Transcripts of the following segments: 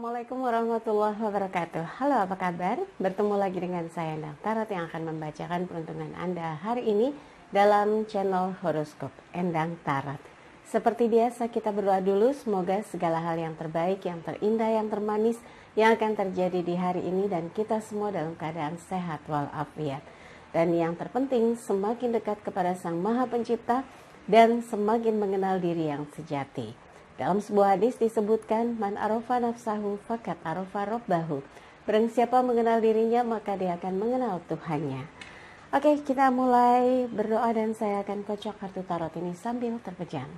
Assalamualaikum warahmatullahi wabarakatuh. Halo, apa kabar? Bertemu lagi dengan saya Endang Tarot yang akan membacakan peruntungan Anda hari ini dalam channel horoskop Endang Tarot. Seperti biasa kita berdoa dulu, semoga segala hal yang terbaik, yang terindah, yang termanis yang akan terjadi di hari ini dan kita semua dalam keadaan sehat walafiat. Dan yang terpenting semakin dekat kepada Sang Maha Pencipta dan semakin mengenal diri yang sejati. Dalam sebuah hadis disebutkan, man arofa nafsahu fakat arofa robbahu. Barang siapa mengenal dirinya, maka dia akan mengenal Tuhannya. Oke, kita mulai berdoa dan saya akan kocok kartu tarot ini sambil terpejam.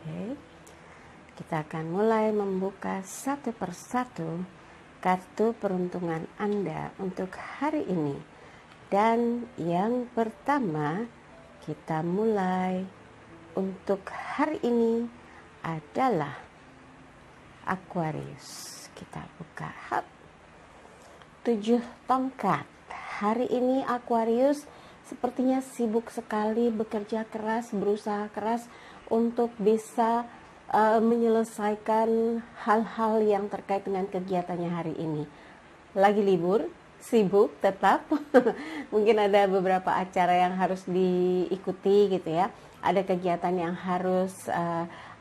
Oke, kita akan mulai membuka satu persatu kartu peruntungan Anda untuk hari ini. Dan yang pertama kita mulai untuk hari ini adalah Aquarius. Kita buka 7 tongkat. Hari ini Aquarius sepertinya sibuk sekali, bekerja keras, berusaha keras untuk bisa menyelesaikan hal-hal yang terkait dengan kegiatannya hari ini. Lagi libur, sibuk tetap. Mungkin ada beberapa acara yang harus diikuti gitu ya. Ada kegiatan yang harus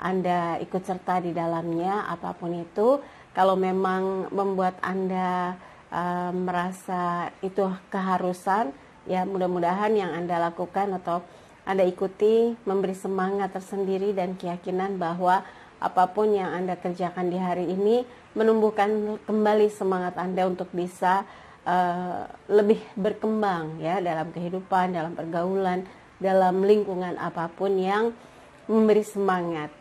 Anda ikut serta di dalamnya, apapun itu. Kalau memang membuat Anda merasa itu keharusan, ya mudah-mudahan yang Anda lakukan atau Anda ikuti memberi semangat tersendiri dan keyakinan bahwa apapun yang Anda kerjakan di hari ini menumbuhkan kembali semangat Anda untuk bisa lebih berkembang ya dalam kehidupan, dalam pergaulan, dalam lingkungan apapun yang memberi semangat.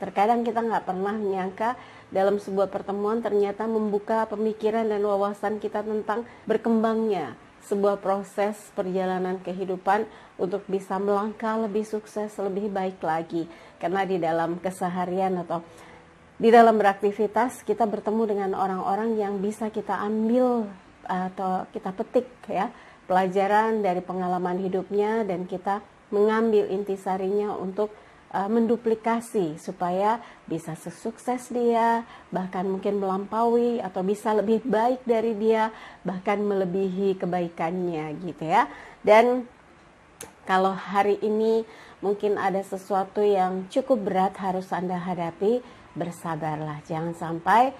Terkadang kita nggak pernah menyangka dalam sebuah pertemuan ternyata membuka pemikiran dan wawasan kita tentang berkembangnya sebuah proses perjalanan kehidupan untuk bisa melangkah lebih sukses, lebih baik lagi. Karena di dalam keseharian atau di dalam beraktivitas kita bertemu dengan orang-orang yang bisa kita ambil atau kita petik ya pelajaran dari pengalaman hidupnya dan kita mengambil intisarinya untuk menduplikasi supaya bisa sesukses dia, bahkan mungkin melampaui atau bisa lebih baik dari dia, bahkan melebihi kebaikannya gitu ya. Dan kalau hari ini mungkin ada sesuatu yang cukup berat harus Anda hadapi, bersabarlah. Jangan sampai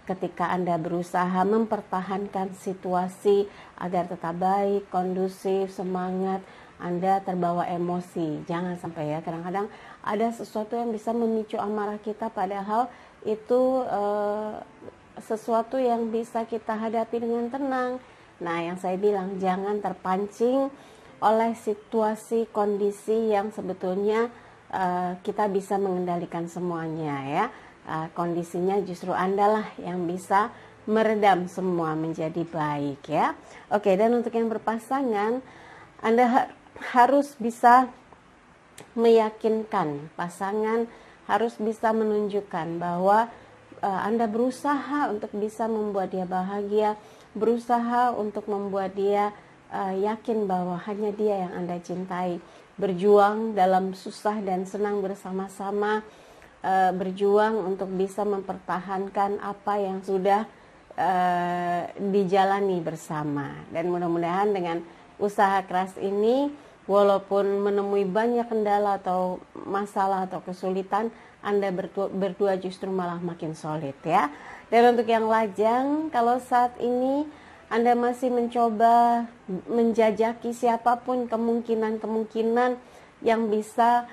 ketika Anda berusaha mempertahankan situasi agar tetap baik, kondusif, semangat, Anda terbawa emosi. Jangan sampai ya, kadang-kadang ada sesuatu yang bisa memicu amarah kita padahal itu sesuatu yang bisa kita hadapi dengan tenang. Nah, yang saya bilang jangan terpancing oleh situasi kondisi yang sebetulnya kita bisa mengendalikan semuanya ya. Kondisinya justru Anda lah yang bisa meredam semua menjadi baik ya. Oke, dan untuk yang berpasangan Anda harus bisa meyakinkan pasangan, harus bisa menunjukkan bahwa Anda berusaha untuk bisa membuat dia bahagia, berusaha untuk membuat dia yakin bahwa hanya dia yang Anda cintai, berjuang dalam susah dan senang bersama-sama, berjuang untuk bisa mempertahankan apa yang sudah dijalani bersama. Dan mudah-mudahan dengan usaha keras ini, walaupun menemui banyak kendala atau masalah atau kesulitan, Anda berdua justru malah makin solid ya. Dan untuk yang lajang, kalau saat ini Anda masih mencoba menjajaki siapapun kemungkinan-kemungkinan yang bisa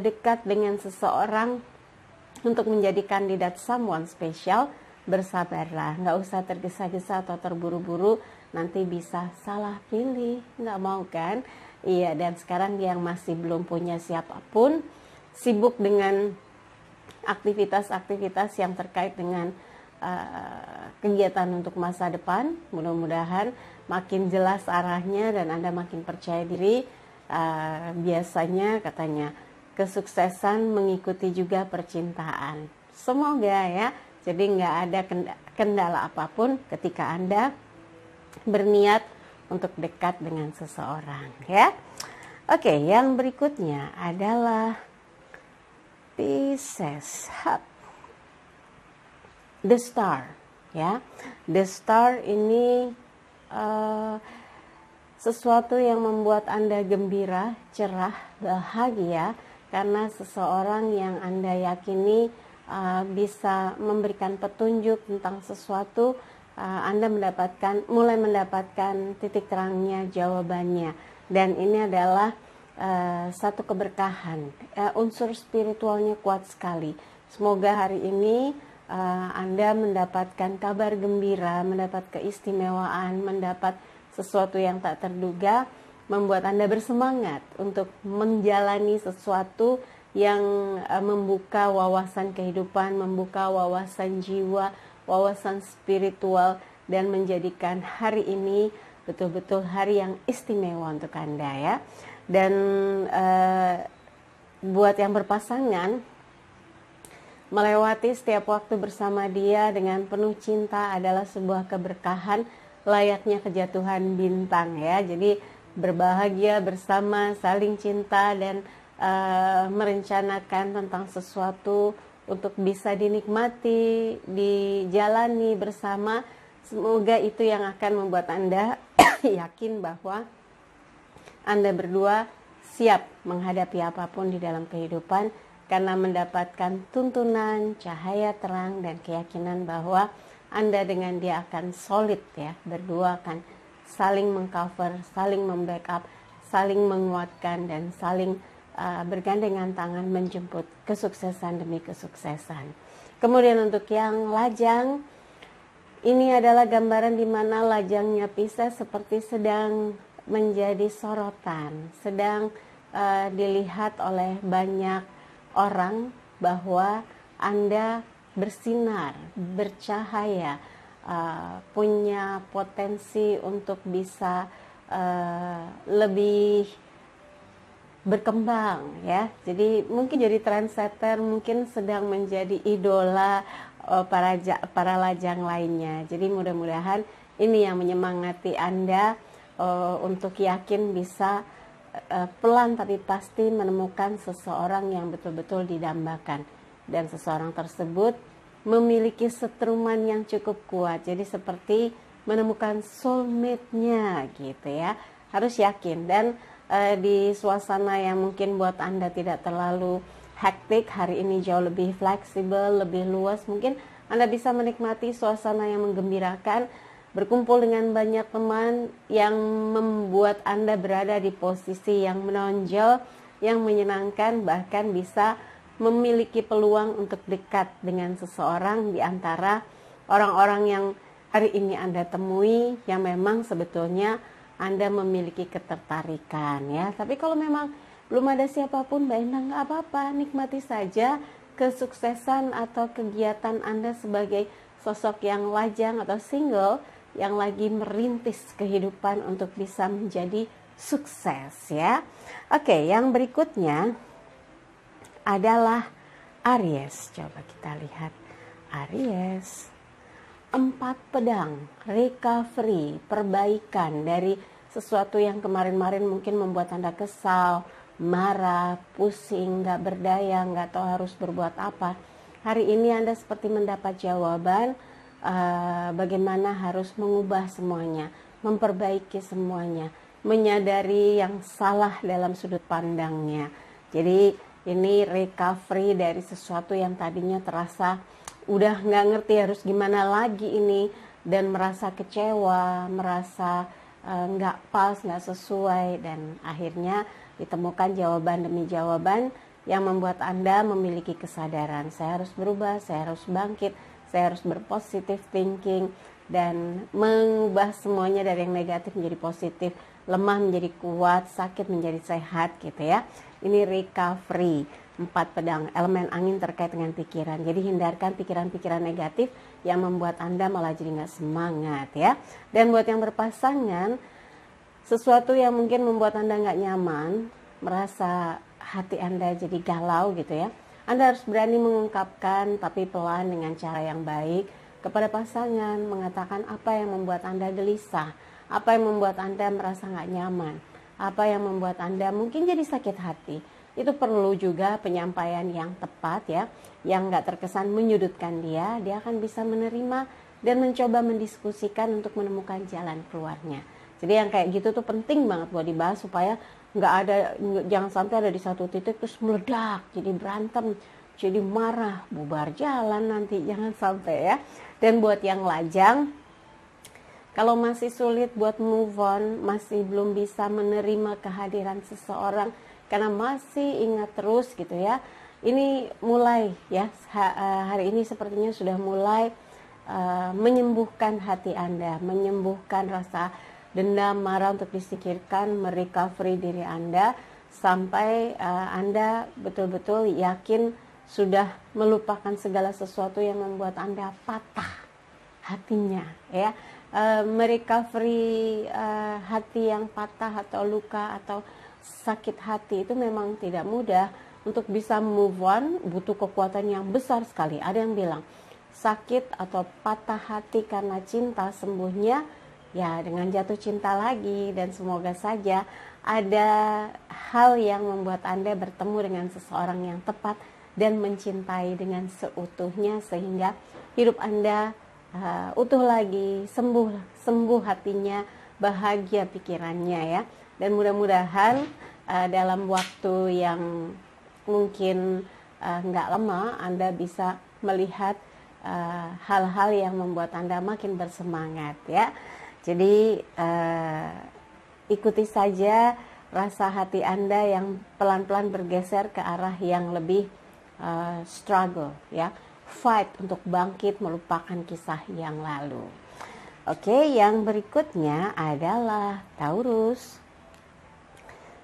dekat dengan seseorang untuk menjadi kandidat someone special, bersabarlah, nggak usah tergesa-gesa atau terburu-buru, nanti bisa salah pilih, nggak mau kan? Iya, dan sekarang yang masih belum punya siapapun, sibuk dengan aktivitas-aktivitas yang terkait dengan kegiatan untuk masa depan. Mudah-mudahan makin jelas arahnya dan Anda makin percaya diri. Biasanya katanya kesuksesan mengikuti juga percintaan. Semoga ya, jadi nggak ada kendala apapun ketika Anda berniat untuk dekat dengan seseorang ya. Oke, yang berikutnya adalah Pisces. The Star ya. The Star ini sesuatu yang membuat Anda gembira, cerah, bahagia karena seseorang yang Anda yakini bisa memberikan petunjuk tentang sesuatu. Anda mulai mendapatkan titik terangnya, jawabannya, dan ini adalah satu keberkahan. Unsur spiritualnya kuat sekali. Semoga hari ini Anda mendapatkan kabar gembira, mendapat keistimewaan, mendapat sesuatu yang tak terduga, membuat Anda bersemangat untuk menjalani sesuatu yang membuka wawasan kehidupan, membuka wawasan jiwa, wawasan spiritual, dan menjadikan hari ini betul-betul hari yang istimewa untuk Anda ya. Dan buat yang berpasangan, melewati setiap waktu bersama dia dengan penuh cinta adalah sebuah keberkahan layaknya kejatuhan bintang ya. Jadi berbahagia bersama, saling cinta, dan merencanakan tentang sesuatu untuk bisa dinikmati, dijalani bersama. Semoga itu yang akan membuat Anda yakin bahwa Anda berdua siap menghadapi apapun di dalam kehidupan karena mendapatkan tuntunan, cahaya terang, dan keyakinan bahwa Anda dengan dia akan solid ya. Berdua akan saling mengcover, saling membackup, saling menguatkan, dan saling bergandengan tangan menjemput kesuksesan demi kesuksesan. Kemudian untuk yang lajang, ini adalah gambaran di mana lajangnya Pisces seperti sedang menjadi sorotan, sedang dilihat oleh banyak orang bahwa Anda bersinar, bercahaya, punya potensi untuk bisa lebih berkembang ya. Jadi mungkin jadi trendsetter, mungkin sedang menjadi idola para lajang lainnya. Jadi mudah-mudahan ini yang menyemangati Anda untuk yakin bisa pelan tapi pasti menemukan seseorang yang betul-betul didambakan, dan seseorang tersebut memiliki setruman yang cukup kuat. Jadi seperti menemukan soulmate-nya gitu ya. Harus yakin. Dan di suasana yang mungkin buat Anda tidak terlalu hektik, hari ini jauh lebih fleksibel, lebih luas. Mungkin Anda bisa menikmati suasana yang menggembirakan, berkumpul dengan banyak teman yang membuat Anda berada di posisi yang menonjol, yang menyenangkan, bahkan bisa memiliki peluang untuk dekat dengan seseorang di antara orang-orang yang hari ini Anda temui, yang memang sebetulnya Anda memiliki ketertarikan ya. Tapi kalau memang belum ada siapapun, Mbak Endang, nggak apa-apa, nikmati saja kesuksesan atau kegiatan Anda sebagai sosok yang lajang atau single yang lagi merintis kehidupan untuk bisa menjadi sukses ya. Oke, yang berikutnya adalah Aries. Coba kita lihat Aries. 4 pedang, recovery, perbaikan dari sesuatu yang kemarin-marin mungkin membuat Anda kesal, marah, pusing, gak berdaya, gak tahu harus berbuat apa. Hari ini Anda seperti mendapat jawaban bagaimana harus mengubah semuanya, memperbaiki semuanya, menyadari yang salah dalam sudut pandangnya. Jadi ini recovery dari sesuatu yang tadinya terasa udah nggak ngerti harus gimana lagi ini, dan merasa kecewa, merasa nggak pas, nggak sesuai, dan akhirnya ditemukan jawaban demi jawaban yang membuat Anda memiliki kesadaran, saya harus berubah, saya harus bangkit, saya harus berpositif thinking dan mengubah semuanya dari yang negatif menjadi positif, lemah menjadi kuat, sakit menjadi sehat gitu ya. Ini recovery. 4 pedang, elemen angin terkait dengan pikiran. Jadi hindarkan pikiran-pikiran negatif yang membuat Anda malah jadi nggak semangat ya. Dan buat yang berpasangan, sesuatu yang mungkin membuat Anda nggak nyaman, merasa hati Anda jadi galau gitu ya. Anda harus berani mengungkapkan, tapi pelan dengan cara yang baik. kepada pasangan, mengatakan apa yang membuat Anda gelisah, apa yang membuat Anda merasa nggak nyaman, apa yang membuat Anda mungkin jadi sakit hati. Itu perlu juga penyampaian yang tepat ya, yang nggak terkesan menyudutkan dia akan bisa menerima dan mencoba mendiskusikan untuk menemukan jalan keluarnya. Jadi yang kayak gitu tuh penting banget buat dibahas supaya jangan sampai ada di satu titik terus meledak, jadi berantem, jadi marah, bubar jalan nanti, jangan sampai ya. Dan buat yang lajang, kalau masih sulit buat move on, masih belum bisa menerima kehadiran seseorang karena masih ingat terus gitu ya. Ini mulai ya, hari ini sepertinya sudah mulai menyembuhkan hati Anda, menyembuhkan rasa dendam, marah untuk disingkirkan, merecovery diri Anda sampai Anda betul-betul yakin sudah melupakan segala sesuatu yang membuat Anda patah hatinya ya. Merecovery hati yang patah atau luka atau sakit hati itu memang tidak mudah. Untuk bisa move on butuh kekuatan yang besar sekali. Ada yang bilang sakit atau patah hati karena cinta sembuhnya ya dengan jatuh cinta lagi, dan semoga saja ada hal yang membuat Anda bertemu dengan seseorang yang tepat dan mencintai dengan seutuhnya sehingga hidup Anda utuh lagi, sembuh hatinya, bahagia pikirannya ya. Dan mudah-mudahan dalam waktu yang mungkin nggak lama Anda bisa melihat hal-hal yang membuat Anda makin bersemangat ya. Jadi ikuti saja rasa hati Anda yang pelan-pelan bergeser ke arah yang lebih struggle ya, fight untuk bangkit melupakan kisah yang lalu. Oke, yang berikutnya adalah Taurus.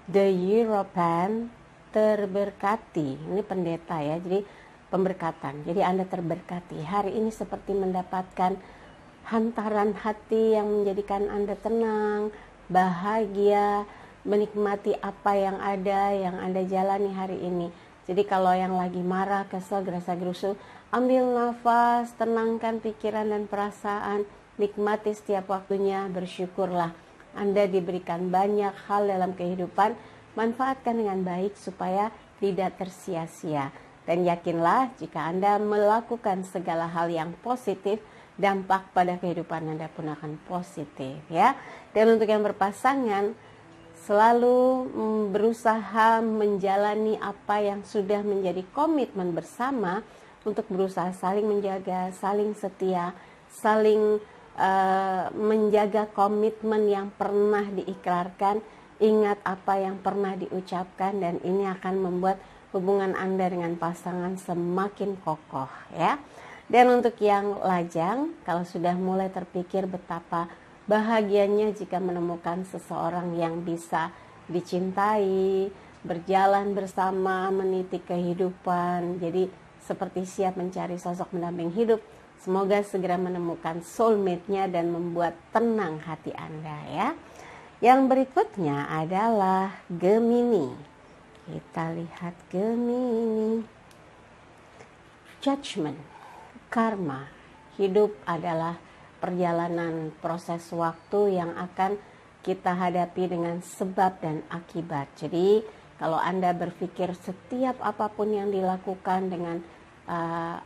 The European terberkati. Ini pendeta ya, jadi pemberkatan. Jadi Anda terberkati. Hari ini seperti mendapatkan hantaran hati yang menjadikan Anda tenang, bahagia, menikmati apa yang Anda jalani hari ini. Jadi kalau yang lagi marah, kesel, gerasa-gerusu, ambil nafas, tenangkan pikiran dan perasaan, nikmati setiap waktunya, bersyukurlah. Anda diberikan banyak hal dalam kehidupan, manfaatkan dengan baik supaya tidak tersia-sia. Dan yakinlah jika Anda melakukan segala hal yang positif, dampak pada kehidupan Anda pun akan positif ya. Dan untuk yang berpasangan, selalu berusaha menjalani apa yang sudah menjadi komitmen bersama untuk berusaha saling menjaga, saling setia, saling menjaga komitmen yang pernah diikrarkan, ingat apa yang pernah diucapkan, dan ini akan membuat hubungan Anda dengan pasangan semakin kokoh ya. Dan untuk yang lajang, kalau sudah mulai terpikir betapa bahagianya jika menemukan seseorang yang bisa dicintai, berjalan bersama, meniti kehidupan, jadi seperti siap mencari sosok pendamping hidup, semoga segera menemukan soulmate-nya dan membuat tenang hati Anda ya. Yang berikutnya adalah Gemini. Kita lihat Gemini. Judgment. Karma. Hidup adalah perjalanan proses waktu yang akan kita hadapi dengan sebab dan akibat. Jadi kalau Anda berpikir setiap apapun yang dilakukan dengan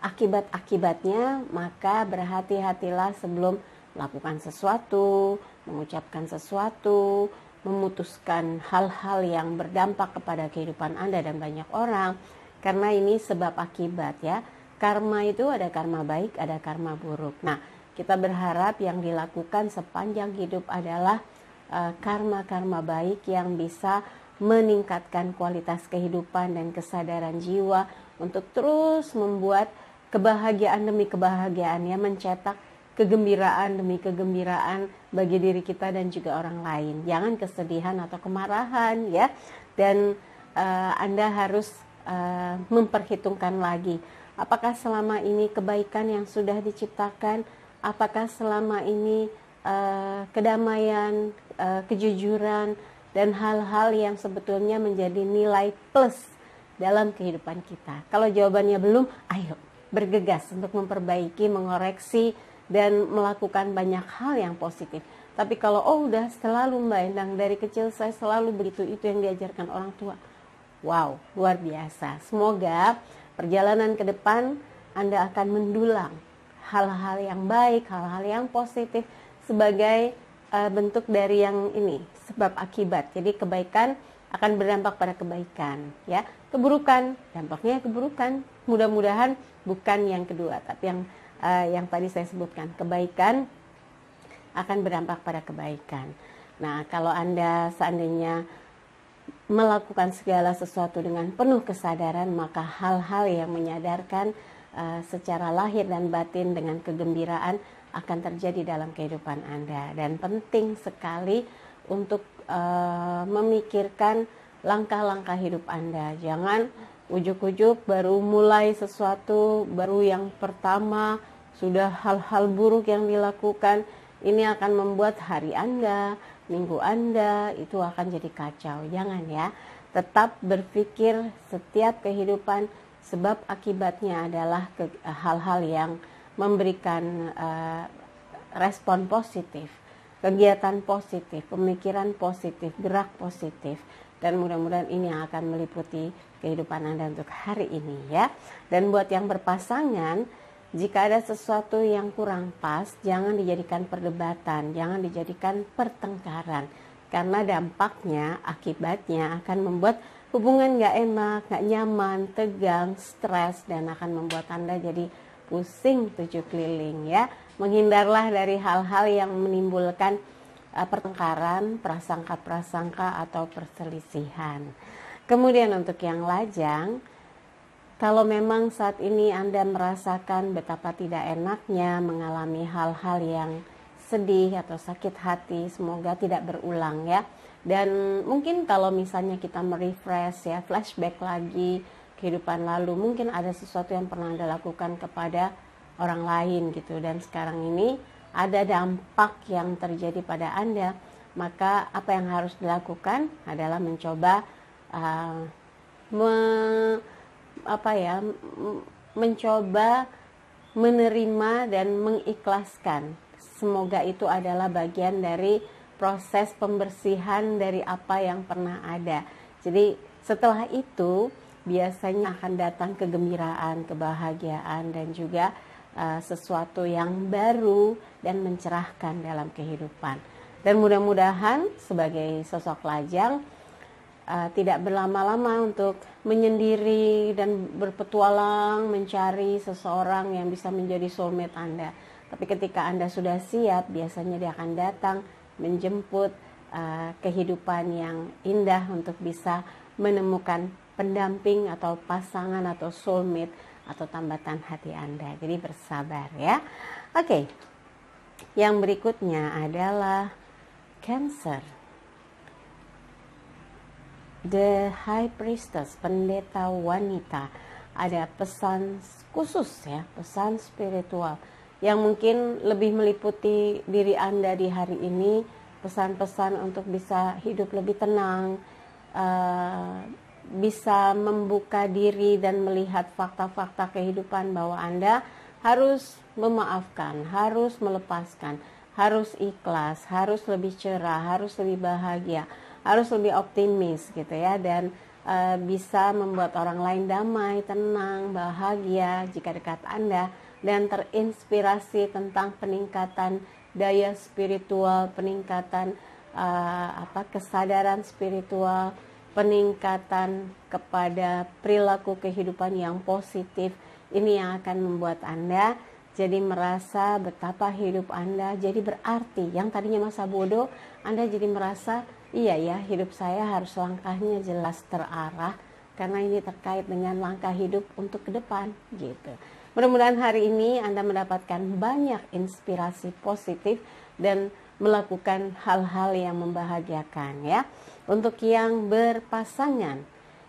akibat-akibatnya, maka berhati-hatilah sebelum melakukan sesuatu, mengucapkan sesuatu, memutuskan hal-hal yang berdampak kepada kehidupan Anda dan banyak orang, karena ini sebab akibat ya. Karma itu ada karma baik, ada karma buruk. Nah, kita berharap yang dilakukan sepanjang hidup adalah karma-karma baik yang bisa meningkatkan kualitas kehidupan dan kesadaran jiwa untuk terus membuat kebahagiaan demi kebahagiaan ya, mencetak kegembiraan demi kegembiraan bagi diri kita dan juga orang lain. Jangan kesedihan atau kemarahan ya. Dan Anda harus memperhitungkan lagi, apakah selama ini kebaikan yang sudah diciptakan, apakah selama ini kedamaian, kejujuran, dan hal-hal yang sebetulnya menjadi nilai plus dalam kehidupan kita. Kalau jawabannya belum, ayo bergegas untuk memperbaiki, mengoreksi, dan melakukan banyak hal yang positif. Tapi kalau udah selalu Mbak Endang, dari kecil saya selalu begitu, itu yang diajarkan orang tua. Wow, luar biasa. Semoga perjalanan ke depan Anda akan mendulang hal-hal yang baik, hal-hal yang positif sebagai bentuk dari yang ini, sebab akibat. Jadi kebaikan akan berdampak pada kebaikan, ya. Keburukan, dampaknya keburukan. Mudah-mudahan bukan yang kedua, tapi yang tadi saya sebutkan, kebaikan akan berdampak pada kebaikan. Nah, kalau Anda seandainya melakukan segala sesuatu dengan penuh kesadaran, maka hal-hal yang menyadarkan secara lahir dan batin dengan kegembiraan akan terjadi dalam kehidupan Anda. Dan penting sekali untuk memikirkan langkah-langkah hidup Anda. Jangan ujuk-ujuk baru mulai sesuatu, baru yang pertama sudah hal-hal buruk yang dilakukan. Ini akan membuat hari Anda, minggu Anda itu akan jadi kacau. Jangan ya. Tetap berpikir setiap kehidupan sebab akibatnya adalah hal-hal yang memberikan respon positif, kegiatan positif, pemikiran positif, gerak positif. Dan mudah-mudahan ini yang akan meliputi kehidupan Anda untuk hari ini ya. Dan buat yang berpasangan, jika ada sesuatu yang kurang pas, jangan dijadikan perdebatan, jangan dijadikan pertengkaran. Karena dampaknya, akibatnya akan membuat hubungan gak enak, gak nyaman, tegang, stres, dan akan membuat Anda jadi pusing 7 keliling ya. Menghindarlah dari hal-hal yang menimbulkan pertengkaran, prasangka-prasangka atau perselisihan. Kemudian untuk yang lajang, kalau memang saat ini Anda merasakan betapa tidak enaknya mengalami hal-hal yang sedih atau sakit hati, semoga tidak berulang ya. Dan mungkin kalau misalnya kita merefresh ya, flashback lagi kehidupan lalu, mungkin ada sesuatu yang pernah Anda lakukan kepada orang lain gitu, dan sekarang ini ada dampak yang terjadi pada Anda. Maka apa yang harus dilakukan adalah mencoba mencoba menerima dan mengikhlaskan. Semoga itu adalah bagian dari proses pembersihan dari apa yang pernah ada. Jadi setelah itu biasanya akan datang kegembiraan, kebahagiaan, dan juga sesuatu yang baru dan mencerahkan dalam kehidupan. Dan mudah-mudahan sebagai sosok lajang tidak berlama-lama untuk menyendiri dan berpetualang mencari seseorang yang bisa menjadi soulmate Anda. Tapi ketika Anda sudah siap, biasanya dia akan datang menjemput kehidupan yang indah untuk bisa menemukan pendamping atau pasangan atau soulmate atau tambatan hati Anda. Jadi bersabar ya. Oke. Yang berikutnya adalah Cancer. The High Priestess, pendeta wanita. Ada pesan khusus ya, pesan spiritual yang mungkin lebih meliputi diri Anda di hari ini. Pesan-pesan untuk bisa hidup lebih tenang, bisa membuka diri dan melihat fakta-fakta kehidupan bahwa Anda harus memaafkan, harus melepaskan, harus ikhlas, harus lebih cerah, harus lebih bahagia, harus lebih optimis gitu ya, dan bisa membuat orang lain damai, tenang, bahagia jika dekat Anda, dan terinspirasi tentang peningkatan daya spiritual, peningkatan kesadaran spiritual, peningkatan kepada perilaku kehidupan yang positif. Ini yang akan membuat Anda jadi merasa betapa hidup Anda jadi berarti. Yang tadinya masa bodoh, Anda jadi merasa iya ya, hidup saya harus langkahnya jelas terarah, karena ini terkait dengan langkah hidup untuk ke depan gitu. Mudah-mudahan hari ini Anda mendapatkan banyak inspirasi positif dan melakukan hal-hal yang membahagiakan ya. Untuk yang berpasangan,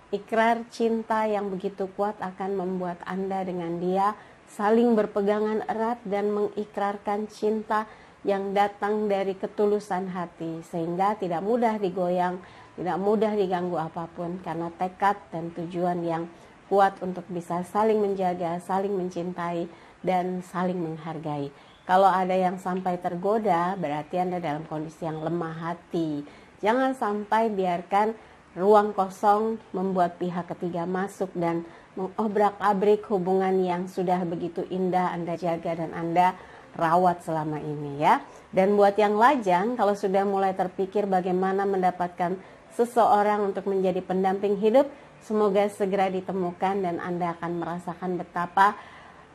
ikrar cinta yang begitu kuat akan membuat Anda dengan dia saling berpegangan erat dan mengikrarkan cinta yang datang dari ketulusan hati, sehingga tidak mudah digoyang, tidak mudah diganggu apapun, karena tekad dan tujuan yang kuat untuk bisa saling menjaga, saling mencintai, dan saling menghargai. Kalau ada yang sampai tergoda, berarti Anda dalam kondisi yang lemah hati. Jangan sampai biarkan ruang kosong membuat pihak ketiga masuk dan mengobrak-abrik hubungan yang sudah begitu indah Anda jaga dan Anda rawat selama ini ya. Dan buat yang lajang, kalau sudah mulai terpikir bagaimana mendapatkan seseorang untuk menjadi pendamping hidup, semoga segera ditemukan dan Anda akan merasakan betapa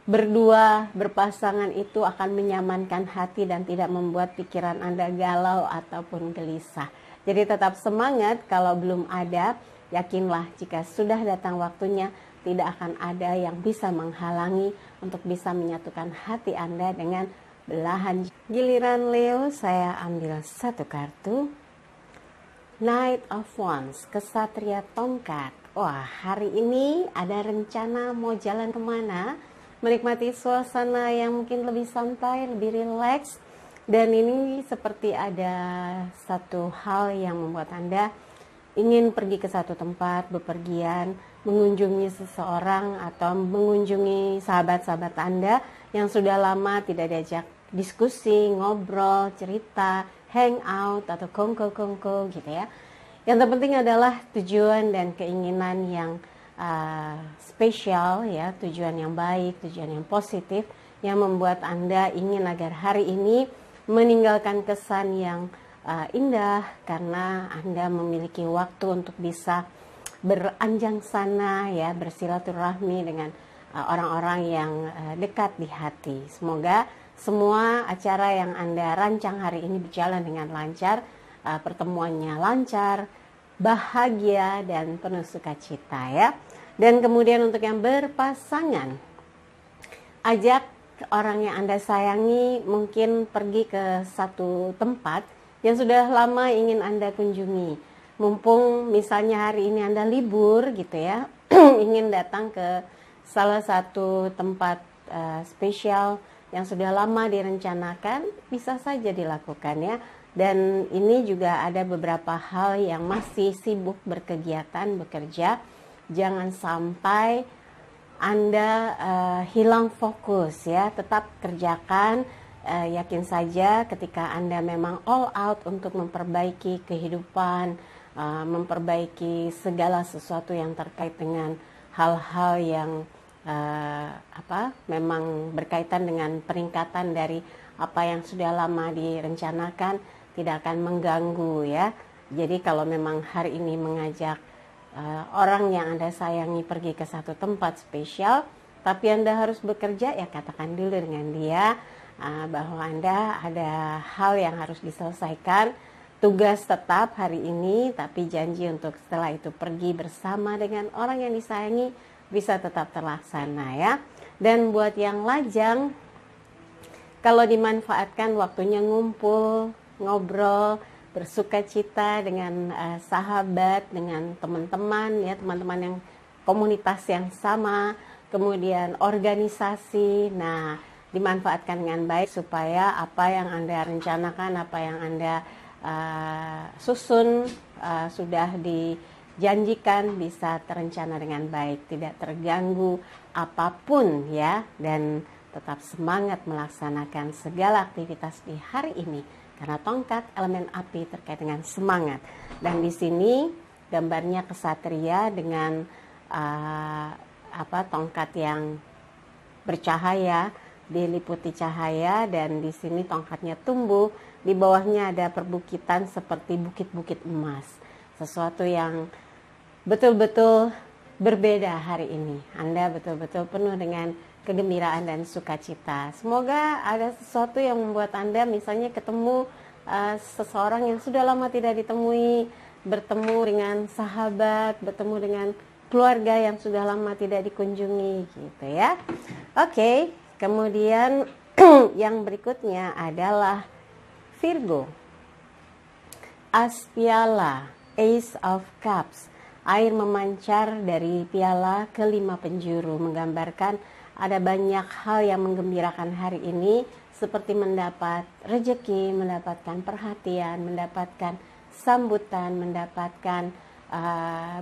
berdua berpasangan itu akan menyamankan hati dan tidak membuat pikiran Anda galau ataupun gelisah. Jadi tetap semangat, kalau belum ada, yakinlah jika sudah datang waktunya, tidak akan ada yang bisa menghalangi untuk bisa menyatukan hati Anda dengan belahan. Giliran Leo, saya ambil satu kartu. Knight of Wands, kesatria tongkat. Wah, hari ini ada rencana mau jalan kemana? Menikmati suasana yang mungkin lebih santai, lebih rileks. Dan ini seperti ada satu hal yang membuat Anda ingin pergi ke satu tempat, bepergian, mengunjungi seseorang atau mengunjungi sahabat-sahabat Anda yang sudah lama tidak diajak diskusi, ngobrol, cerita, hangout atau kongko-kongko gitu ya. Yang terpenting adalah tujuan dan keinginan yang spesial ya, tujuan yang baik, tujuan yang positif yang membuat Anda ingin agar hari ini meninggalkan kesan yang indah karena Anda memiliki waktu untuk bisa beranjang sana ya, bersilaturahmi dengan orang-orang yang dekat di hati. Semoga semua acara yang Anda rancang hari ini berjalan dengan lancar, pertemuannya lancar, bahagia dan penuh sukacita ya. Dan kemudian untuk yang berpasangan, ajak orang yang Anda sayangi mungkin pergi ke satu tempat yang sudah lama ingin Anda kunjungi. Mumpung misalnya hari ini Anda libur gitu ya, ingin datang ke salah satu tempat spesial yang sudah lama direncanakan, bisa saja dilakukan ya. Dan ini juga ada beberapa hal yang masih sibuk berkegiatan, bekerja. Jangan sampai Anda hilang fokus ya, tetap kerjakan. Yakin saja ketika Anda memang all out untuk memperbaiki kehidupan, memperbaiki segala sesuatu yang terkait dengan hal-hal yang memang berkaitan dengan peningkatan dari apa yang sudah lama direncanakan, tidak akan mengganggu ya. Jadi kalau memang hari ini mengajak orang yang Anda sayangi pergi ke satu tempat spesial, tapi Anda harus bekerja, ya katakan dulu dengan dia bahwa Anda ada hal yang harus diselesaikan, tugas tetap hari ini, tapi janji untuk setelah itu pergi bersama dengan orang yang disayangi bisa tetap terlaksana ya. Dan buat yang lajang, kalau dimanfaatkan waktunya ngumpul, ngobrol, bersuka cita dengan sahabat, dengan teman-teman ya, teman-teman yang komunitas yang sama, kemudian organisasi. Nah, dimanfaatkan dengan baik supaya apa yang Anda rencanakan, apa yang Anda susun sudah dijanjikan bisa terencana dengan baik, tidak terganggu apapun ya, dan tetap semangat melaksanakan segala aktivitas di hari ini. Karena tongkat elemen api terkait dengan semangat. Dan di sini gambarnya kesatria dengan tongkat yang bercahaya, diliputi cahaya, dan di sini tongkatnya tumbuh, di bawahnya ada perbukitan seperti bukit-bukit emas. Sesuatu yang betul-betul berbeda hari ini. Anda betul-betul penuh dengan kegembiraan dan sukacita. Semoga ada sesuatu yang membuat Anda misalnya ketemu seseorang yang sudah lama tidak ditemui, bertemu dengan sahabat, bertemu dengan keluarga yang sudah lama tidak dikunjungi gitu ya. Oke, kemudian yang berikutnya adalah Virgo. As piala, Ace of Cups. Air memancar dari piala ke 5 penjuru, menggambarkan ada banyak hal yang menggembirakan hari ini, seperti mendapat rejeki, mendapatkan perhatian, mendapatkan sambutan, mendapatkan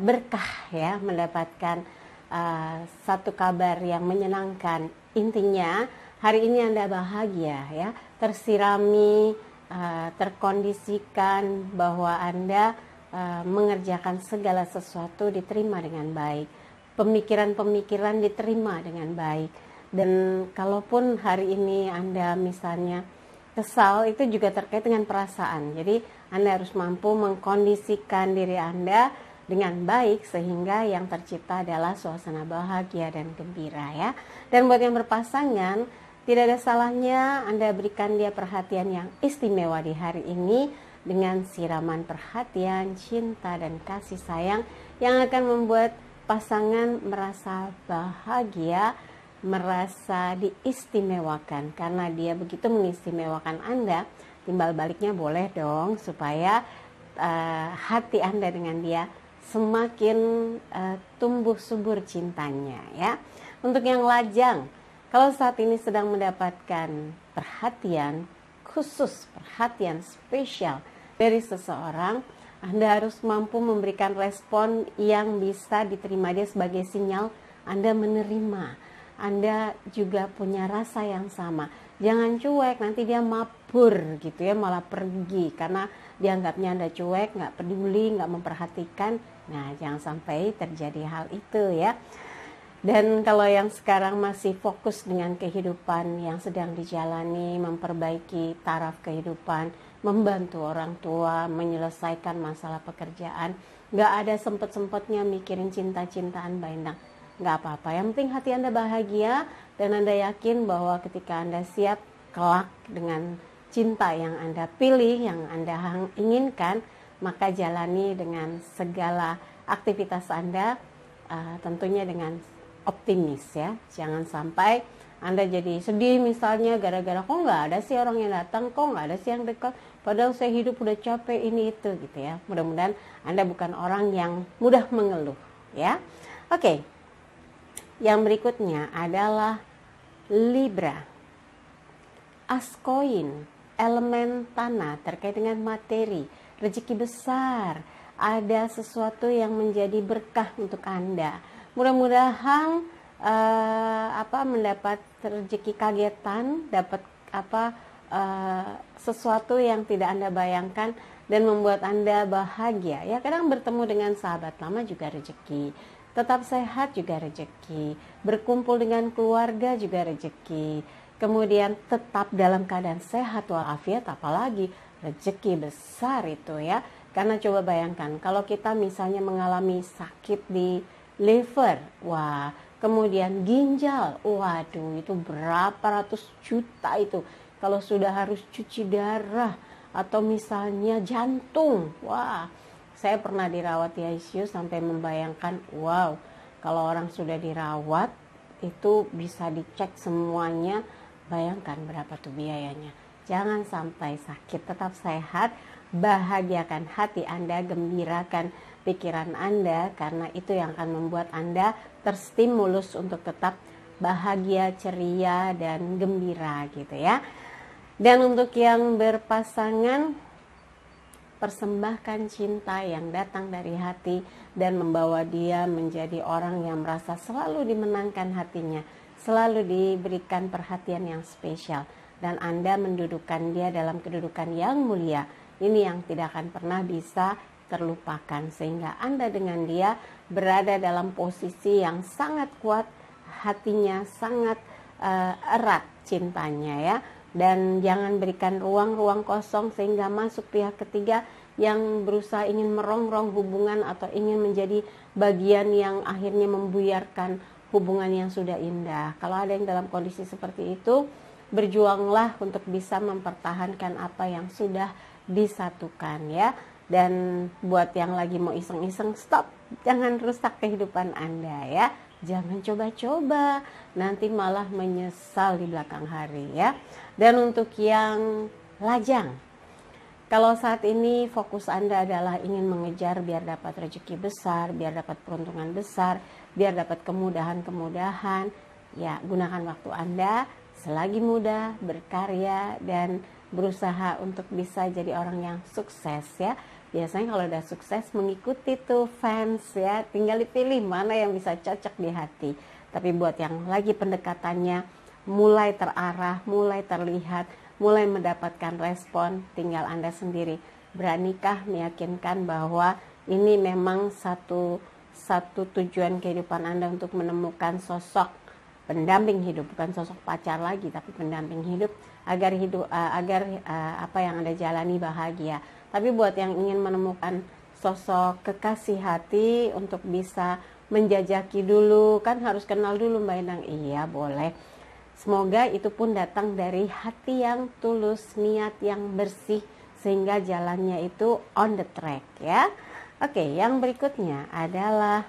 berkah ya, mendapatkan satu kabar yang menyenangkan. Intinya hari ini Anda bahagia ya, tersirami, terkondisikan bahwa Anda mengerjakan segala sesuatu diterima dengan baik, pemikiran-pemikiran diterima dengan baik. Dan kalaupun hari ini Anda misalnya kesal, itu juga terkait dengan perasaan. Jadi Anda harus mampu mengkondisikan diri Anda dengan baik sehingga yang tercipta adalah suasana bahagia dan gembira ya. Dan buat yang berpasangan, tidak ada salahnya Anda berikan dia perhatian yang istimewa di hari ini dengan siraman perhatian, cinta, dan kasih sayang yang akan membuat pasangan merasa bahagia, merasa diistimewakan. Karena dia begitu mengistimewakan Anda, timbal baliknya boleh dong supaya hati Anda dengan dia semakin tumbuh subur cintanya ya. Untuk yang lajang, kalau saat ini sedang mendapatkan perhatian khusus, perhatian spesial dari seseorang, Anda harus mampu memberikan respon yang bisa diterima dia sebagai sinyal Anda menerima. Anda juga punya rasa yang sama. Jangan cuek, nanti dia mabur gitu ya, malah pergi karena dianggapnya Anda cuek, nggak peduli, nggak memperhatikan. Nah, jangan sampai terjadi hal itu ya. Dan kalau yang sekarang masih fokus dengan kehidupan yang sedang dijalani, memperbaiki taraf kehidupan, membantu orang tua, menyelesaikan masalah pekerjaan, nggak ada sempet-sempetnya mikirin cinta-cintaan Mbak Endang. Nggak apa-apa, yang penting hati Anda bahagia dan Anda yakin bahwa ketika Anda siap kelak dengan cinta yang Anda pilih, yang Anda inginkan, maka jalani dengan segala aktivitas Anda, tentunya dengan optimis ya. Jangan sampai Anda jadi sedih misalnya gara-gara kok nggak ada sih orang yang datang, kok nggak ada sih yang dekat, padahal saya hidup udah capek ini itu gitu ya. Mudah-mudahan Anda bukan orang yang mudah mengeluh ya. Oke. Yang berikutnya adalah Libra. As koin, elemen tanah terkait dengan materi, rezeki besar, ada sesuatu yang menjadi berkah untuk Anda. Mudah-mudahan mendapat rezeki kagetan, dapat sesuatu yang tidak Anda bayangkan dan membuat Anda bahagia. Ya, kadang bertemu dengan sahabat lama juga rezeki. Tetap sehat juga rezeki. Berkumpul dengan keluarga juga rezeki. Kemudian tetap dalam keadaan sehat walafiat, apalagi rezeki besar itu ya. Karena coba bayangkan kalau kita misalnya mengalami sakit di liver, wah, kemudian ginjal, waduh itu berapa ratus juta itu kalau sudah harus cuci darah, atau misalnya jantung, wah, saya pernah dirawat di ICU sampai membayangkan, wow, kalau orang sudah dirawat itu bisa dicek semuanya, bayangkan berapa tuh biayanya. Jangan sampai sakit, tetap sehat, bahagiakan hati Anda, gembirakan pikiran Anda, karena itu yang akan membuat Anda terstimulus untuk tetap bahagia, ceria, dan gembira gitu ya. Dan untuk yang berpasangan, persembahkan cinta yang datang dari hati dan membawa dia menjadi orang yang merasa selalu dimenangkan hatinya, selalu diberikan perhatian yang spesial, dan Anda mendudukkan dia dalam kedudukan yang mulia. Ini yang tidak akan pernah bisa terlupakan, sehingga Anda dengan dia berada dalam posisi yang sangat kuat, hatinya sangat erat cintanya ya. Dan jangan berikan ruang-ruang kosong sehingga masuk pihak ketiga yang berusaha ingin merongrong hubungan atau ingin menjadi bagian yang akhirnya membuyarkan hubungan yang sudah indah. Kalau ada yang dalam kondisi seperti itu, berjuanglah untuk bisa mempertahankan apa yang sudah disatukan ya. Dan buat yang lagi mau iseng-iseng, stop, jangan rusak kehidupan Anda ya. Jangan coba-coba, nanti malah menyesal di belakang hari ya. Dan untuk yang lajang, kalau saat ini fokus Anda adalah ingin mengejar biar dapat rezeki besar, biar dapat peruntungan besar, biar dapat kemudahan-kemudahan, ya gunakan waktu Anda, selagi muda, berkarya, dan berusaha untuk bisa jadi orang yang sukses ya. Biasanya kalau udah sukses mengikuti tuh fans ya, tinggal dipilih mana yang bisa cocok di hati. Tapi buat yang lagi pendekatannya mulai terarah, mulai terlihat, mulai mendapatkan respon, tinggal Anda sendiri. Beranikah meyakinkan bahwa ini memang satu tujuan kehidupan Anda untuk menemukan sosok pendamping hidup, bukan sosok pacar lagi, tapi pendamping hidup agar apa yang Anda jalani bahagia. Tapi buat yang ingin menemukan sosok kekasih hati untuk bisa menjajaki dulu, kan harus kenal dulu Mbak Endang. Iya, boleh. Semoga itu pun datang dari hati yang tulus, niat yang bersih, sehingga jalannya itu on the track ya. Oke, yang berikutnya adalah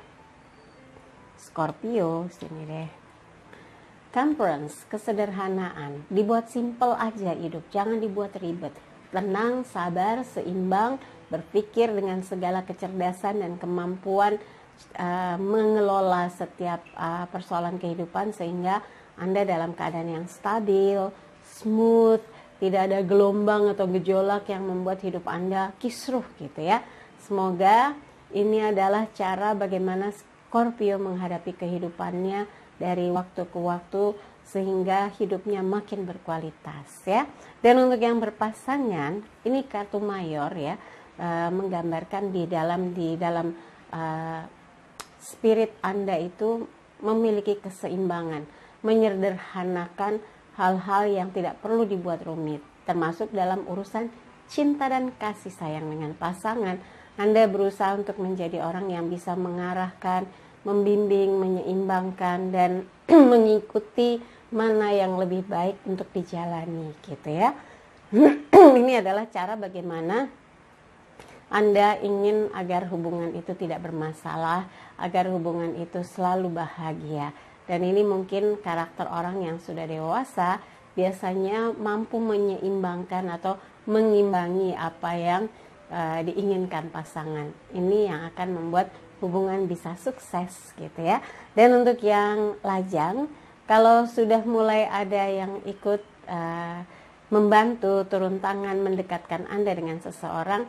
Scorpio, sini deh. Temperance, kesederhanaan. Dibuat simple aja hidup, jangan dibuat ribet. Tenang, sabar, seimbang, berpikir dengan segala kecerdasan dan kemampuan mengelola setiap persoalan kehidupan sehingga Anda dalam keadaan yang stabil, smooth, tidak ada gelombang atau gejolak yang membuat hidup Anda kisruh gitu ya. Semoga ini adalah cara bagaimana Scorpio menghadapi kehidupannya dari waktu ke waktu sehingga hidupnya makin berkualitas ya. Dan untuk yang berpasangan, ini kartu mayor ya, menggambarkan di dalam spirit Anda itu memiliki keseimbangan, menyederhanakan hal-hal yang tidak perlu dibuat rumit, termasuk dalam urusan cinta dan kasih sayang dengan pasangan. Anda berusaha untuk menjadi orang yang bisa mengarahkan, membimbing, menyeimbangkan, dan mengikuti mana yang lebih baik untuk dijalani gitu ya. Ini adalah cara bagaimana Anda ingin agar hubungan itu tidak bermasalah, agar hubungan itu selalu bahagia. Dan ini mungkin karakter orang yang sudah dewasa biasanya mampu menyeimbangkan atau mengimbangi apa yang diinginkan pasangan. Ini yang akan membuat hubungan bisa sukses gitu ya. Dan untuk yang lajang, kalau sudah mulai ada yang ikut membantu turun tangan mendekatkan Anda dengan seseorang,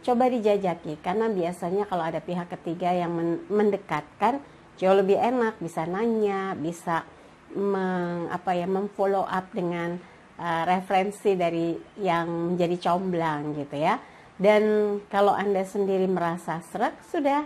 coba dijajaki, karena biasanya kalau ada pihak ketiga yang mendekatkan jauh lebih enak, bisa nanya, bisa memfollow up dengan referensi dari yang menjadi comblang gitu ya. Dan kalau Anda sendiri merasa sreg, sudah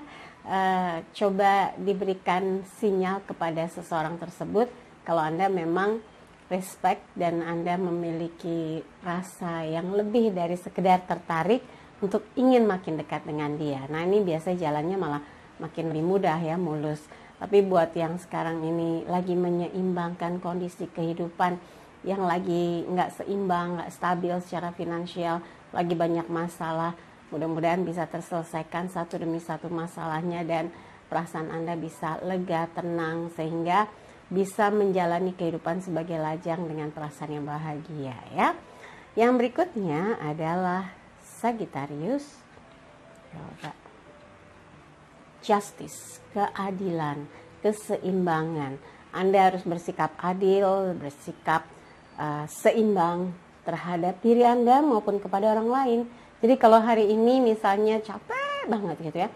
coba diberikan sinyal kepada seseorang tersebut kalau Anda memang respect dan Anda memiliki rasa yang lebih dari sekedar tertarik untuk ingin makin dekat dengan dia. Nah, ini biasa jalannya malah makin lebih mudah ya, mulus. Tapi buat yang sekarang ini lagi menyeimbangkan kondisi kehidupan yang lagi nggak seimbang, nggak stabil secara finansial, lagi banyak masalah, mudah-mudahan bisa terselesaikan satu demi satu masalahnya dan perasaan Anda bisa lega, tenang, sehingga bisa menjalani kehidupan sebagai lajang dengan perasaan yang bahagia ya. Yang berikutnya adalah Sagittarius. Justice, keadilan, keseimbangan. Anda harus bersikap adil, bersikap seimbang terhadap diri Anda maupun kepada orang lain. Jadi kalau hari ini misalnya capek banget gitu ya,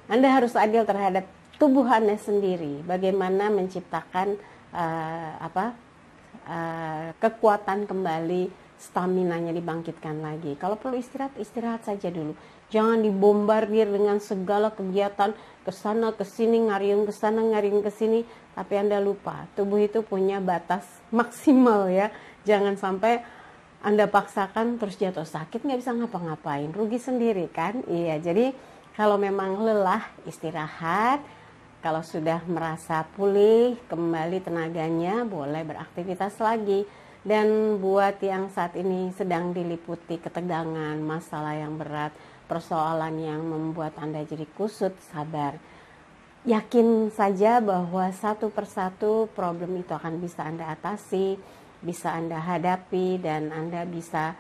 Anda harus adil terhadap tubuh Anda sendiri. Bagaimana menciptakan kekuatan kembali, staminanya dibangkitkan lagi. Kalau perlu istirahat, istirahat saja dulu. Jangan dibombardir dengan segala kegiatan kesana kesini, ngariung kesana, ngariung kesini. Tapi Anda lupa, tubuh itu punya batas maksimal ya. Jangan sampai Anda paksakan terus jatuh sakit, nggak bisa ngapa-ngapain, rugi sendiri kan. Iya, jadi kalau memang lelah, istirahat. Kalau sudah merasa pulih, kembali tenaganya, boleh beraktivitas lagi. Dan buat yang saat ini sedang diliputi ketegangan, masalah yang berat, persoalan yang membuat Anda jadi kusut, sabar. Yakin saja bahwa satu persatu problem itu akan bisa Anda atasi, bisa Anda hadapi, dan Anda bisa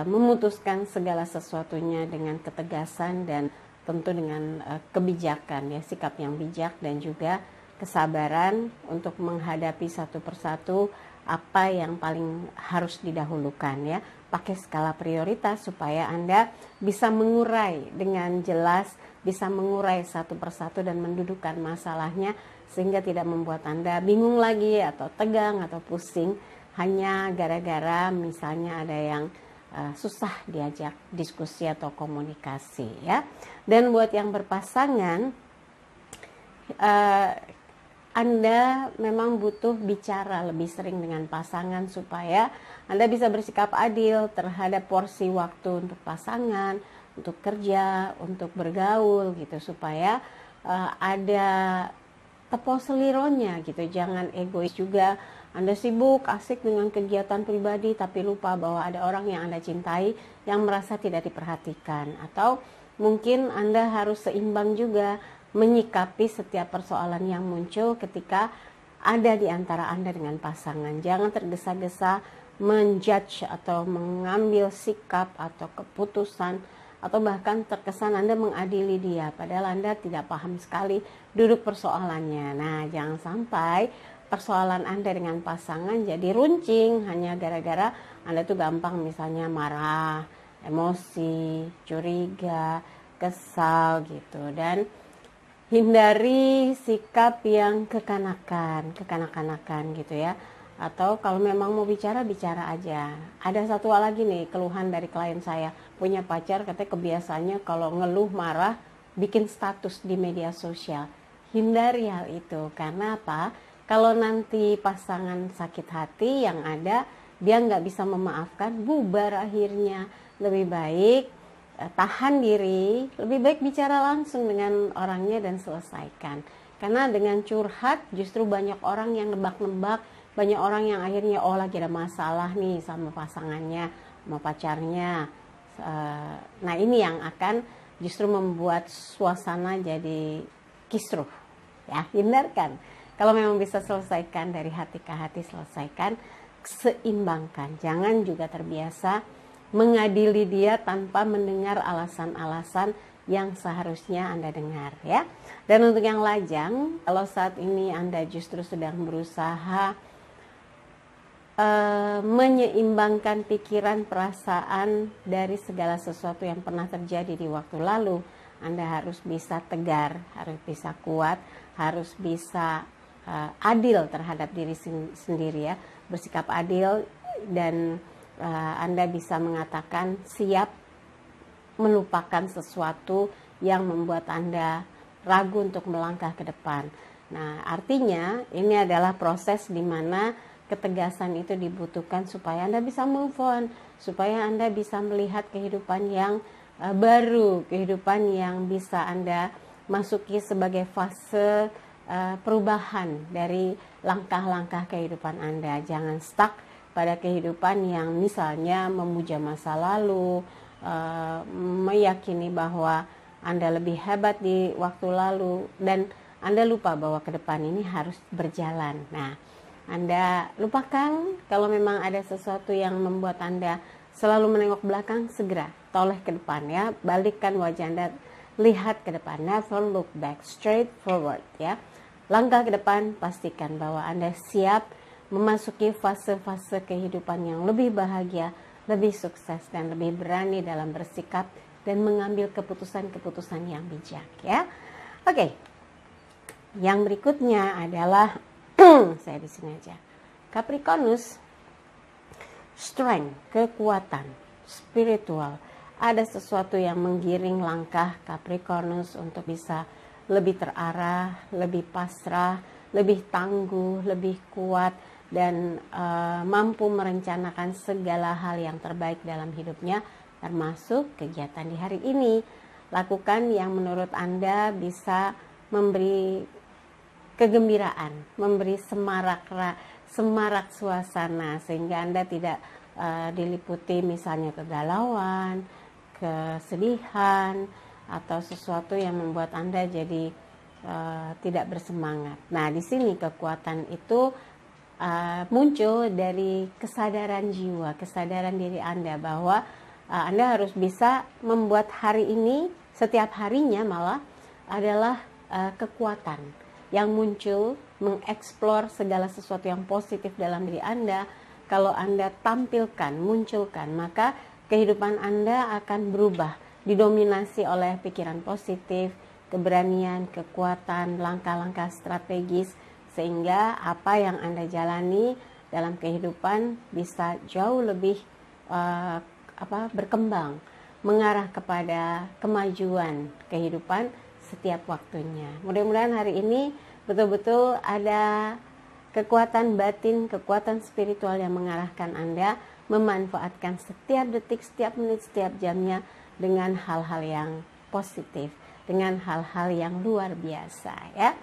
memutuskan segala sesuatunya dengan ketegasan dan tentu dengan kebijakan ya, sikap yang bijak dan juga kesabaran untuk menghadapi satu persatu apa yang paling harus didahulukan ya. Pakai skala prioritas supaya Anda bisa mengurai dengan jelas, bisa mengurai satu persatu dan mendudukkan masalahnya sehingga tidak membuat Anda bingung lagi atau tegang atau pusing hanya gara-gara misalnya ada yang susah diajak diskusi atau komunikasi ya. Dan buat yang berpasangan, Anda memang butuh bicara lebih sering dengan pasangan supaya Anda bisa bersikap adil terhadap porsi waktu untuk pasangan, untuk kerja, untuk bergaul gitu, supaya ada tepos selironya gitu. Jangan egois juga. Anda sibuk, asik dengan kegiatan pribadi tapi lupa bahwa ada orang yang Anda cintai yang merasa tidak diperhatikan. Atau mungkin Anda harus seimbang juga menyikapi setiap persoalan yang muncul ketika ada di antara Anda dengan pasangan. Jangan tergesa-gesa menjudge atau mengambil sikap atau keputusan, atau bahkan terkesan Anda mengadili dia padahal Anda tidak paham sekali duduk persoalannya. Nah, jangan sampai persoalan Anda dengan pasangan jadi runcing hanya gara-gara Anda tuh gampang misalnya marah, emosi, curiga, kesal gitu. Dan hindari sikap yang kekanak-kanakan gitu ya. Atau kalau memang mau bicara, bicara aja. Ada satu hal lagi nih, keluhan dari klien saya. Punya pacar, katanya kebiasaannya kalau ngeluh marah, bikin status di media sosial. Hindari hal itu, karena apa? Kalau nanti pasangan sakit hati, yang ada dia nggak bisa memaafkan, bubar akhirnya. Lebih baik tahan diri, lebih baik bicara langsung dengan orangnya dan selesaikan. Karena dengan curhat justru banyak orang yang nebak-nebak, banyak orang yang akhirnya lagi ada masalah nih sama pasangannya, sama pacarnya. Nah, ini yang akan justru membuat suasana jadi kisruh. Ya, hindarkan. Kalau memang bisa selesaikan dari hati ke hati, selesaikan, seimbangkan. Jangan juga terbiasa mengadili dia tanpa mendengar alasan-alasan yang seharusnya Anda dengar ya. Dan untuk yang lajang, kalau saat ini Anda justru sedang berusaha menyeimbangkan pikiran, perasaan dari segala sesuatu yang pernah terjadi di waktu lalu, Anda harus bisa tegar, harus bisa kuat, harus bisa adil terhadap diri sendiri ya, bersikap adil, dan Anda bisa mengatakan siap melupakan sesuatu yang membuat Anda ragu untuk melangkah ke depan. Nah, artinya ini adalah proses di mana ketegasan itu dibutuhkan supaya Anda bisa move on, supaya Anda bisa melihat kehidupan yang baru, kehidupan yang bisa Anda masuki sebagai fase perubahan dari langkah-langkah kehidupan Anda. Jangan stuck pada kehidupan yang misalnya memuja masa lalu, meyakini bahwa Anda lebih hebat di waktu lalu, dan Anda lupa bahwa ke depan ini harus berjalan. Nah, Anda lupakan. Kalau memang ada sesuatu yang membuat Anda selalu menengok belakang, segera toleh ke depan ya. Balikkan wajah Anda, lihat ke depan. Never look back, straight forward ya. Langkah ke depan, pastikan bahwa Anda siap memasuki fase-fase kehidupan yang lebih bahagia, lebih sukses, dan lebih berani dalam bersikap dan mengambil keputusan-keputusan yang bijak ya. Oke. Yang berikutnya adalah saya di sini aja. Capricornus, strength, kekuatan, spiritual. Ada sesuatu yang menggiring langkah Capricornus untuk bisa lebih terarah, lebih pasrah, lebih tangguh, lebih kuat, dan mampu merencanakan segala hal yang terbaik dalam hidupnya, termasuk kegiatan di hari ini. Lakukan yang menurut Anda bisa memberi kegembiraan, memberi semarak suasana, sehingga Anda tidak diliputi misalnya kegalauan, kesedihan, atau sesuatu yang membuat Anda jadi tidak bersemangat. Nah, di sini kekuatan itu muncul dari kesadaran jiwa, kesadaran diri Anda bahwa Anda harus bisa membuat hari ini, setiap harinya malah adalah kekuatan. yang muncul, mengeksplor segala sesuatu yang positif dalam diri Anda. Kalau Anda tampilkan, munculkan, maka kehidupan Anda akan berubah, didominasi oleh pikiran positif, keberanian, kekuatan, langkah-langkah strategis, sehingga apa yang Anda jalani dalam kehidupan bisa jauh lebih berkembang, mengarah kepada kemajuan kehidupan setiap waktunya. Mudah-mudahan hari ini betul-betul ada kekuatan batin, kekuatan spiritual yang mengarahkan Anda memanfaatkan setiap detik, setiap menit, setiap jamnya dengan hal-hal yang positif, dengan hal-hal yang luar biasa ya.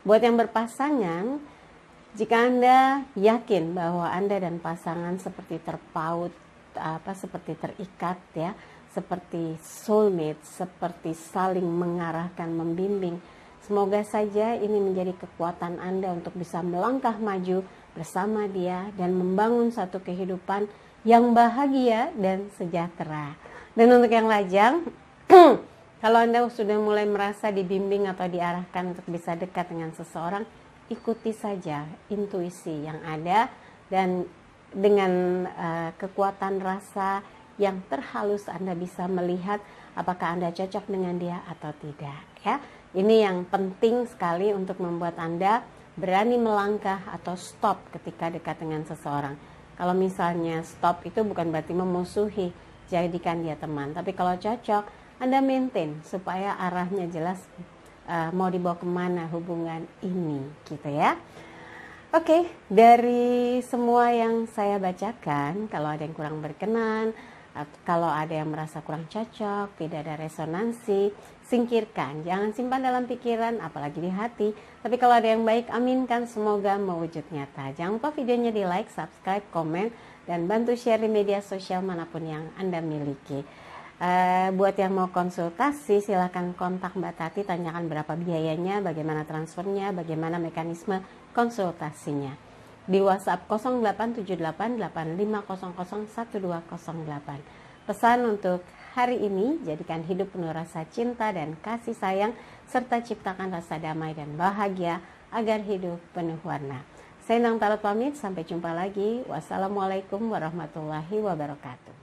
Buat yang berpasangan, jika Anda yakin bahwa Anda dan pasangan seperti terpaut, seperti terikat ya, seperti soulmate, seperti saling mengarahkan, membimbing. Semoga saja ini menjadi kekuatan Anda untuk bisa melangkah maju bersama dia dan membangun satu kehidupan yang bahagia dan sejahtera. Dan untuk yang lajang, kalau Anda sudah mulai merasa dibimbing atau diarahkan untuk bisa dekat dengan seseorang, ikuti saja intuisi yang ada, dan dengan kekuatan rasa yang terhalus Anda bisa melihat apakah Anda cocok dengan dia atau tidak ya. Ini yang penting sekali untuk membuat Anda berani melangkah atau stop ketika dekat dengan seseorang. Kalau misalnya stop itu bukan berarti memusuhi, jadikan dia teman. Tapi kalau cocok, Anda maintain supaya arahnya jelas, mau dibawa kemana hubungan ini gitu ya. Oke, dari semua yang saya bacakan, kalau ada yang kurang berkenan, kalau ada yang merasa kurang cocok, tidak ada resonansi, singkirkan. Jangan simpan dalam pikiran, apalagi di hati. Tapi kalau ada yang baik, aminkan, semoga mewujud nyata. Jangan lupa videonya di like, subscribe, komen, dan bantu share di media sosial manapun yang Anda miliki. Buat yang mau konsultasi, silahkan kontak Mbak Tati, tanyakan berapa biayanya, bagaimana transfernya, bagaimana mekanisme konsultasinya. Di WhatsApp 087885001208. Pesan untuk hari ini, jadikan hidup penuh rasa cinta dan kasih sayang, serta ciptakan rasa damai dan bahagia agar hidup penuh warna. Saya Nang Tarot pamit, sampai jumpa lagi. Wassalamualaikum warahmatullahi wabarakatuh.